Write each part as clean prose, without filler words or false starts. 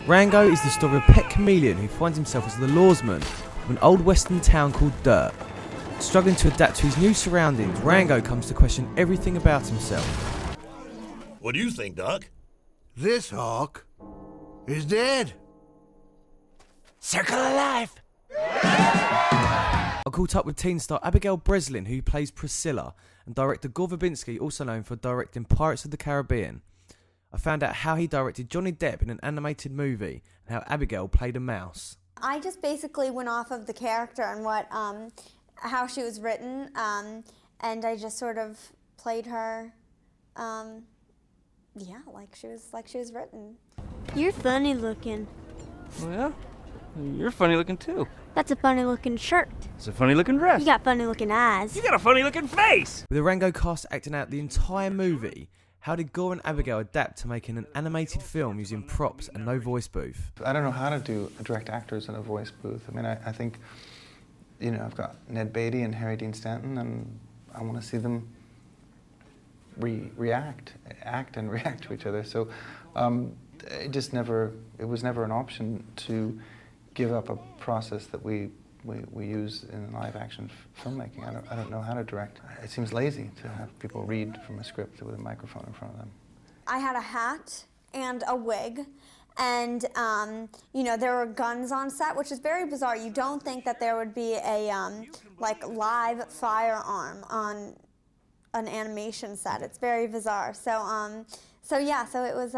Rango is the story of a pet chameleon who finds himself as the lawsman of an old western town called Dirt. Struggling to adapt to his new surroundings, Rango comes to question everything about himself. What do you think, Doc? This hawk is dead. Circle of life. I caught up with teen star Abigail Breslin, who plays Priscilla, and director Gore Verbinski, also known for directing Pirates of the Caribbean. I found out how he directed Johnny Depp in an animated movie, and how Abigail played a mouse. I just basically went off of the character and what, how she was written, and I just sort of played her, yeah, like she was written. You're funny looking. Oh, yeah? You're funny looking too. That's a funny looking shirt. It's a funny looking dress. You got funny looking eyes. You got a funny looking face. With the Rango cast acting out the entire movie, how did Gore and Abigail adapt to making an animated film using props and no voice booth? I don't know how to do direct actors in a voice booth. I mean, I think, you know, I've got Ned Beatty and Harry Dean Stanton, and I want to see them act and react to each other. So it was never an option to give up a process that we use in live action filmmaking. I don't know how to direct. It seems lazy to have people read from a script with a microphone in front of them. I had a hat and a wig, and you know, there were guns on set, which is very bizarre. You don't think that there would be a like live firearm on an animation set. It's very bizarre. So yeah, so it was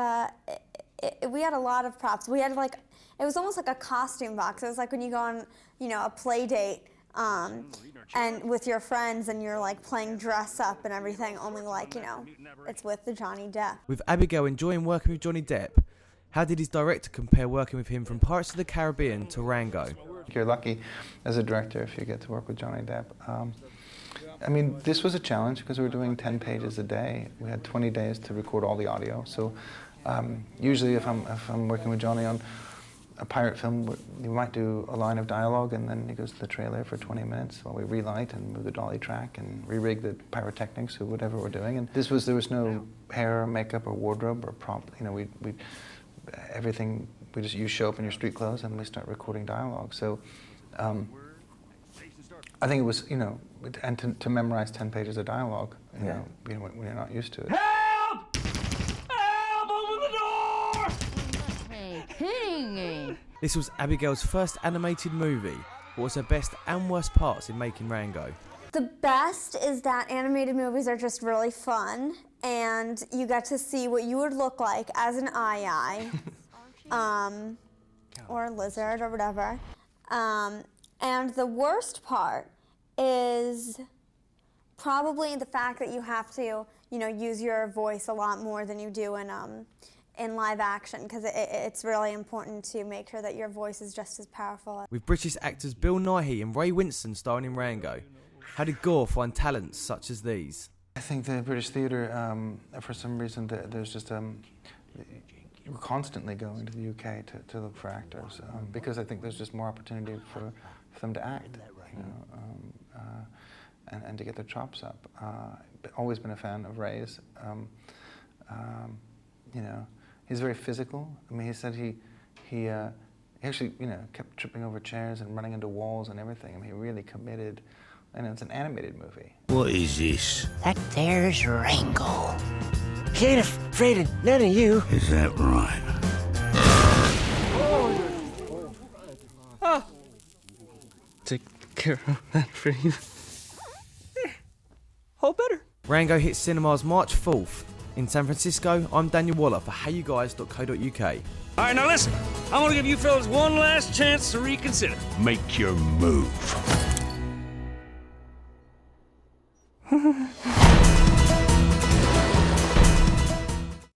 we had a lot of props. We had like, it was almost like a costume box. It was like when you go on, you know, a play date and with your friends and you're like playing dress up and everything, only like, you know, it's with the Johnny Depp. With Abigail enjoying working with Johnny Depp, how did his director compare working with him from Pirates of the Caribbean to Rango? You're lucky as a director if you get to work with Johnny Depp. I mean, this was a challenge because we were doing 10 pages a day. We had 20 days to record all the audio. So usually if I'm working with Johnny on a pirate film, you might do a line of dialogue and then he goes to the trailer for 20 minutes while we relight and move the dolly track and re-rig the pyrotechnics or whatever we're doing. And there was no hair or makeup or wardrobe or prop. You know, everything, you show up in your street clothes and we start recording dialogue. So I think it was, you know, and to memorize 10 pages of dialogue, you know, when you're not used to it. Help! Help! Open the door! Hey, kidding me. This was Abigail's first animated movie. What was her best and worst parts in making Rango? The best is that animated movies are just really fun, and you get to see what you would look like as an aye-aye, or a lizard or whatever. And the worst part is probably the fact that you have to, you know, use your voice a lot more than you do in live action, because it's really important to make sure that your voice is just as powerful. With British actors Bill Nighy and Ray Winstone starring in Rango, how did Gore find talents such as these? I think the British theatre, for some reason, there's just we're constantly going to the UK to look for actors because I think there's just more opportunity for them to act, you know, and to get their chops up. Always been a fan of Ray's. You know, he's very physical. I mean, he said he actually, you know, kept tripping over chairs and running into walls and everything. I mean, he really committed. And it's an animated movie. What is this? That there's Rango. He ain't afraid of none of you. Is that right? Take care of that for you. All better. Rango hits cinemas March 4th. In San Francisco, I'm Daniel Waller for howyoguys.co.uk. All right, now listen. I'm gonna give you fellas one last chance to reconsider. Make your move.